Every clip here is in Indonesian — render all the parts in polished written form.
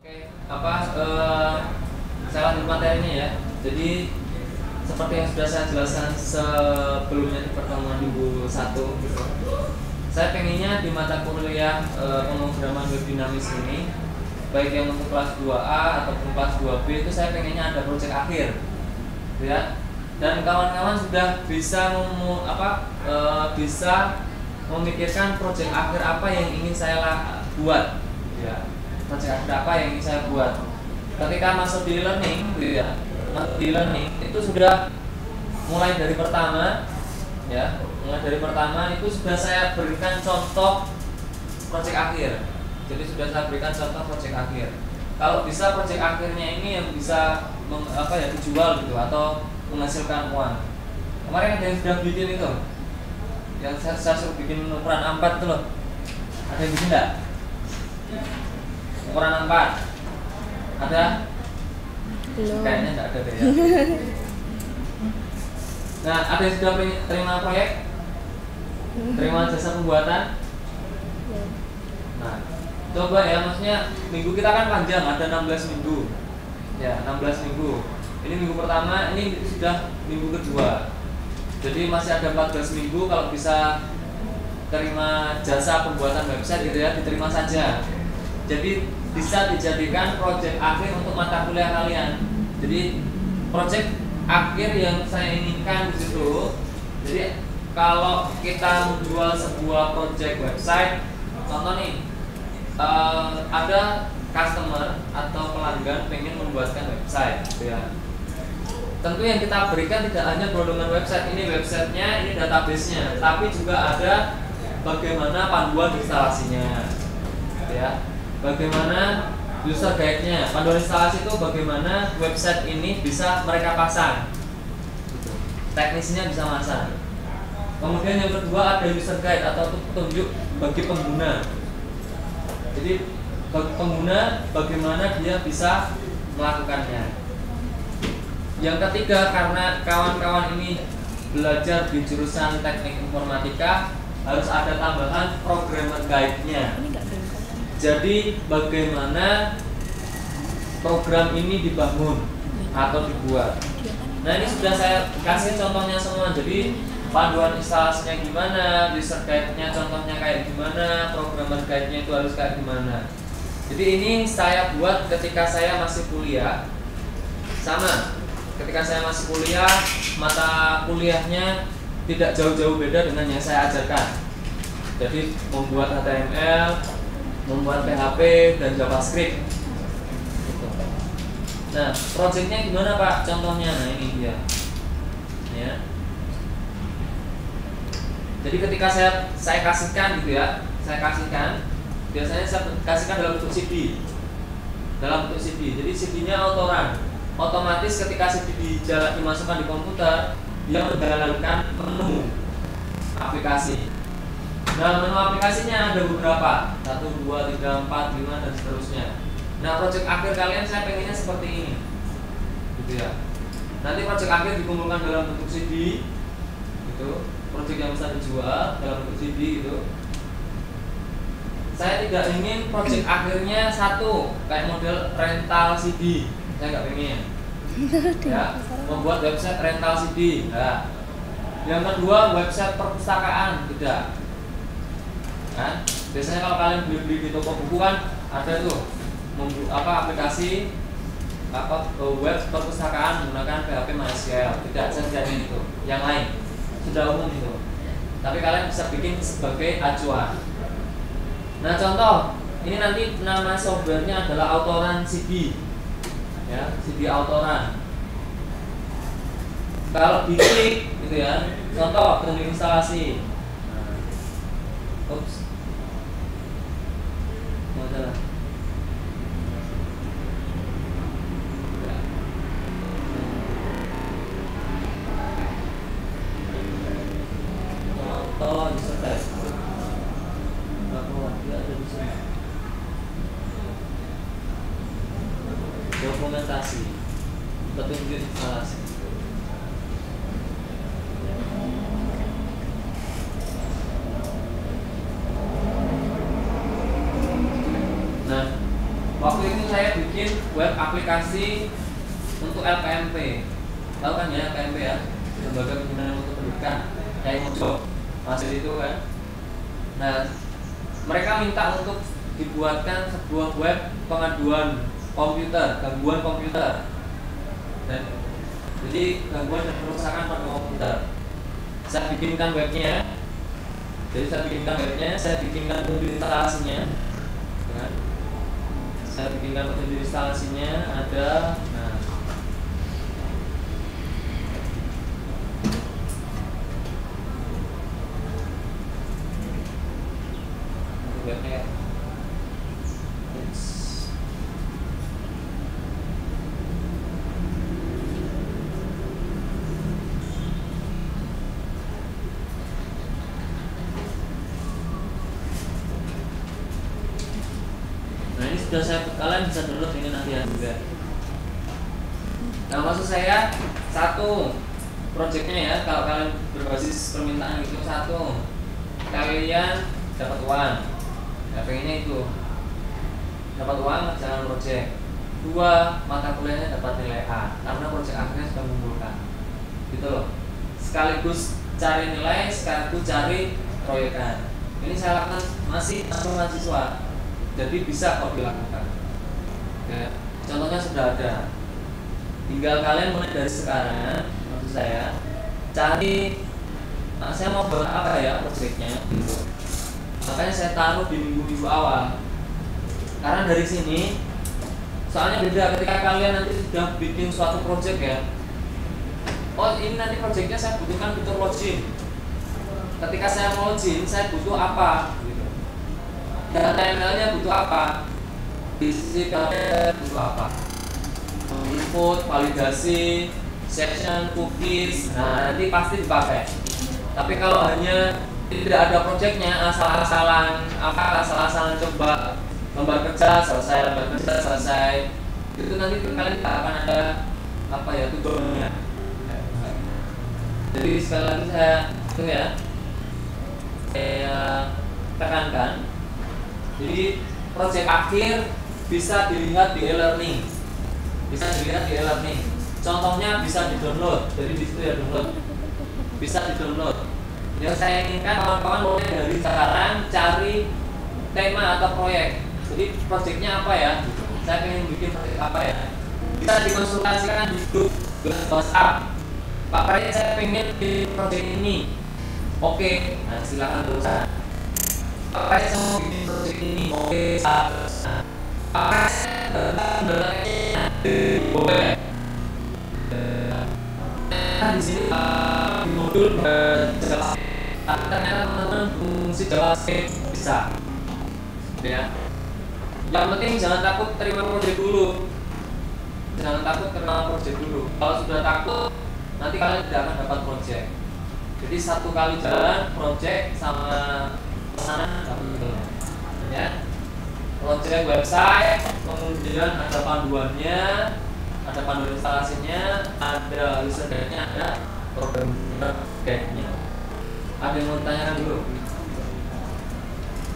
Oke, saya lanjut materinya ya. Jadi seperti yang sudah saya jelaskan sebelumnya di pertemuan minggu 1 gitu. Saya pengennya di mata kuliah pemrograman web dinamis ini, baik yang untuk kelas 2A ataupun kelas 2B, itu saya pengennya ada proyek akhir, ya. Dan kawan-kawan sudah bisa bisa memikirkan proyek akhir apa yang ingin saya buat, ya. Proyek akhir apa yang ingin saya buat. Ketika masuk di learning, ya, masuk di learning itu sudah mulai dari pertama, ya, mulai dari pertama itu sudah saya berikan contoh proyek akhir. Jadi sudah saya berikan contoh proyek akhir. Kalau bisa proyek akhirnya ini yang bisa dijual gitu atau menghasilkan uang. Kemarin ada yang sudah bikin itu, yang saya suruh bikin ukuran A4 itu loh. Ada yang bikin enggak? Ukuran A4 ada? Belum. Kayaknya enggak ada deh ya. Nah, ada yang sudah terima proyek? Terima jasa pembuatan? Nah, coba ya, maksudnya minggu kita kan panjang, ada 16 minggu. Ya, 16 minggu. Ini minggu pertama, ini sudah minggu kedua. Jadi masih ada 14 minggu. Kalau bisa terima jasa pembuatan website gitu ya, diterima saja. Jadi bisa dijadikan proyek akhir untuk mata kuliah kalian. Jadi proyek akhir yang saya inginkan di situ. Jadi kalau kita menjual sebuah proyek website, contoh nih, ada customer atau pelanggan pengen membuatkan website, gitu ya. Tentu yang kita berikan tidak hanya berhubungan website, ini websitenya, ini databasenya, tapi juga ada bagaimana panduan instalasinya, gitu ya. Bagaimana user guide-nya, panduan instalasi itu bagaimana website ini bisa mereka pasang, gitu. Teknisnya bisa masang. Kemudian yang kedua ada user guide atau petunjuk bagi pengguna. Jadi bagi pengguna bagaimana dia bisa melakukannya. Yang ketiga, karena kawan-kawan ini belajar di jurusan teknik informatika, harus ada tambahan programmer guide-nya. Jadi bagaimana program ini dibangun atau dibuat. Nah, ini sudah saya kasih contohnya semua. Jadi panduan instalasinya gimana, user guide-nya contohnya kayak gimana, programmer guide-nya itu harus kayak gimana. Jadi ini saya buat ketika saya masih kuliah. Sama, ketika saya masih kuliah, mata kuliahnya tidak jauh-jauh beda dengan yang saya ajarkan. Jadi membuat HTML, membuat PHP dan JavaScript. Nah, proyeknya gimana Pak? Contohnya, nah ini dia. Ya. Jadi ketika saya kasihkan gitu ya, saya kasihkan, biasanya saya kasihkan dalam bentuk CD, dalam bentuk CD. Jadi CD-nya autoran, otomatis ketika CD dimasukkan di komputer, dia menjalankan menu aplikasi. Nah, menu aplikasinya ada beberapa, 1, 2, 3, 4, 5 dan seterusnya. Nah, proyek akhir kalian saya pengennya seperti ini, gitu ya. Nanti proyek akhir dikumpulkan dalam bentuk CD, gitu. Proyek yang bisa dijual dalam bentuk CD gitu. Saya tidak ingin proyek akhirnya satu kayak model rental CD, saya nggak pengen. Ya, membuat website rental CD. Nah, yang kedua website perpustakaan, tidak. Kan? Biasanya kalau kalian beli di toko buku kan ada tuh aplikasi web perpustakaan menggunakan PHP MySQL. Tidak, saya tidak ingin itu. Yang lain sudah umum itu. Tapi kalian bisa bikin sebagai acuan. Nah, contoh ini nanti nama softwarenya adalah autoran CD, ya, CD autoran. Kalau diklik gitu ya, contoh teknik instalasi. Ups, masalah. Contoh disertai. Dia ada di sini. Dokumentasi, petunjuk instalasi. Nah, waktu itu saya web aplikasi untuk LPMP. Tahu kan ya LPMP ya, Lembaga Pembinaan Mutu Pendidikan, kayak Mojo masih itu kan. Nah, mereka minta untuk dibuatkan sebuah web pengaduan komputer, gangguan komputer. Dan jadi gangguan dan kerusakan pada komputer. Saya bikinkan webnya. Jadi saya bikinkan petunjuk instalasinya. Ya. Saya bikinkan petunjuk instalasinya ada. Nah, webnya. Sudah kalian bisa download ini nanti ya juga. Nah, maksud saya satu projectnya ya, kalau kalian berbasis permintaan itu satu, kalian dapat uang. Ya, pengennya itu dapat uang jangan project. Dua, mata kuliahnya dapat nilai A karena project akhirnya sudah mengumpulkan. Gitu loh. Sekaligus cari nilai, sekaligus cari proyekan. Ini saya lakukan masih mahasiswa. Jadi bisa kok dilakukan. Ya, contohnya sudah ada. Tinggal kalian mulai dari sekarang, maksud saya, cari. Nah, saya mau buat apa ya proyeknya? Gitu. Makanya saya taruh di minggu-minggu awal. Karena dari sini, soalnya beda ketika kalian nanti sudah bikin suatu proyek ya. Oh, ini nanti proyeknya saya butuhkan fitur login. Ketika saya mau login, saya butuh apa? HTML-nya butuh apa? Fisiknya butuh apa? Input, validasi, section, cookies. Nah, nanti pasti dipakai. Tapi kalau hanya tidak ada projectnya, asal-asalan coba lembar kerja selesai, itu nanti kalian tidak akan ada apa ya tujuannya. Jadi sekali lagi saya tekankan. Jadi proyek akhir bisa dilihat di e-learning. Contohnya bisa di-download. Jadi di situ ya download. Bisa di-download. Yang saya inginkan kawan-kawan mulai dari sekarang cari tema atau proyek. Jadi proyeknya apa ya? Saya ingin bikin proyek apa ya? Bisa dikonsultasikan di grup WhatsApp. Pak Prai, saya pengen di proyek ini. Oke, nah silakan berusaha. Pak saya mau bikin proyek ini, oke, Pak boleh. Di sini modul jelas. Tapi ternyata teman-teman fungsi JavaScript bisa. Ya. Yang penting jangan takut terima proyek dulu. Kalau sudah takut, nanti kalian tidak akan dapat proyek. Jadi satu kali jalan proyek sama pesanan ya, project website, kemudian ada panduannya, ada panduan instalasinya, ada user guide-nya, ada program guide-nya. Ada yang mau ditanyakan dulu?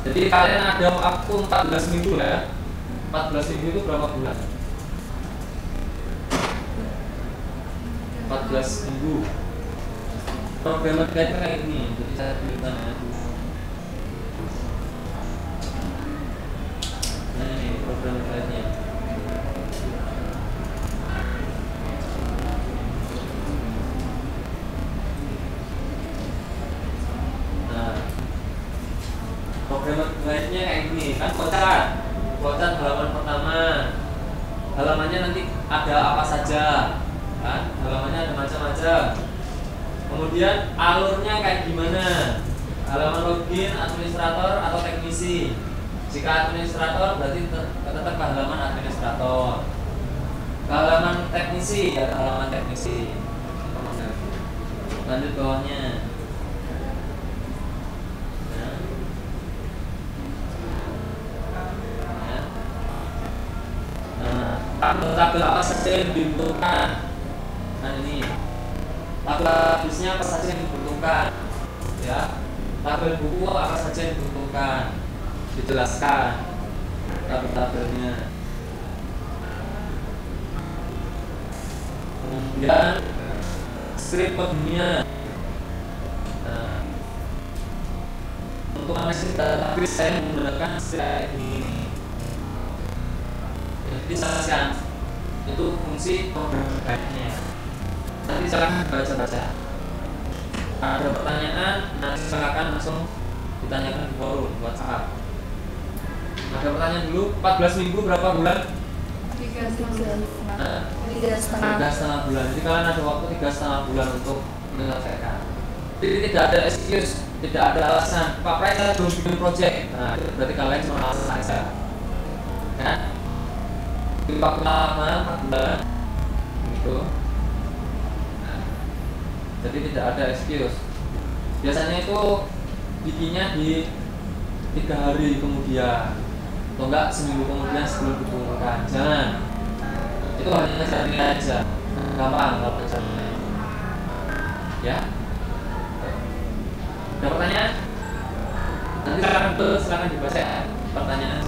Jadi kalian ada waktu 14 minggu ya. 14 minggu itu berapa bulan? 14 minggu. Program guide-nya kayak ini, jadi saya berikan ya. Nah, ini program guide-nya. Nah, program guide-nya kayak gini, kan kocat halaman pertama. Halamannya nanti ada apa saja, kan? Halamannya ada macam-macam. Kemudian alurnya kayak gimana? Halaman login, administrator atau teknisi. Jika administrator berarti tetap ke halaman administrator. Ke halaman teknisi ya halaman teknisi. Lanjut bawahnya. Tabel apa saja yang dibutuhkan? Nah ini tabel habisnya apa saja yang dibutuhkan? Ya, tabel buku apa saja yang dibutuhkan? Dijelaskan tabel-tabelnya. kemudian script codingnya. Nah, untuk analisis database saya menggunakan script ini. Jadi saya itu fungsi program guide-nya. Nanti silakan baca-baca. Ada pertanyaan, nanti silakan langsung ditanyakan di forum WhatsApp. Ada pertanyaan dulu, 14 minggu berapa bulan? 3,5 bulan. Jadi kalian ada waktu 3,5 bulan untuk menyelesaikan. Jadi tidak ada excuse, tidak ada alasan. Pak Prai, saya belum bikin project. Nah, itu berarti kalian cuma alasan aja. Kan? Di waktu lama 4 bulan, gitu. Nah, jadi tidak ada excuse. Biasanya itu bikinnya di 3 hari kemudian, atau enggak seminggu kemudian sebelum diumumkan. Jangan. Itu hanya cari aja, gampang kalau caranya. Ya. Ada pertanyaan? Nanti silakan dibaca pertanyaan.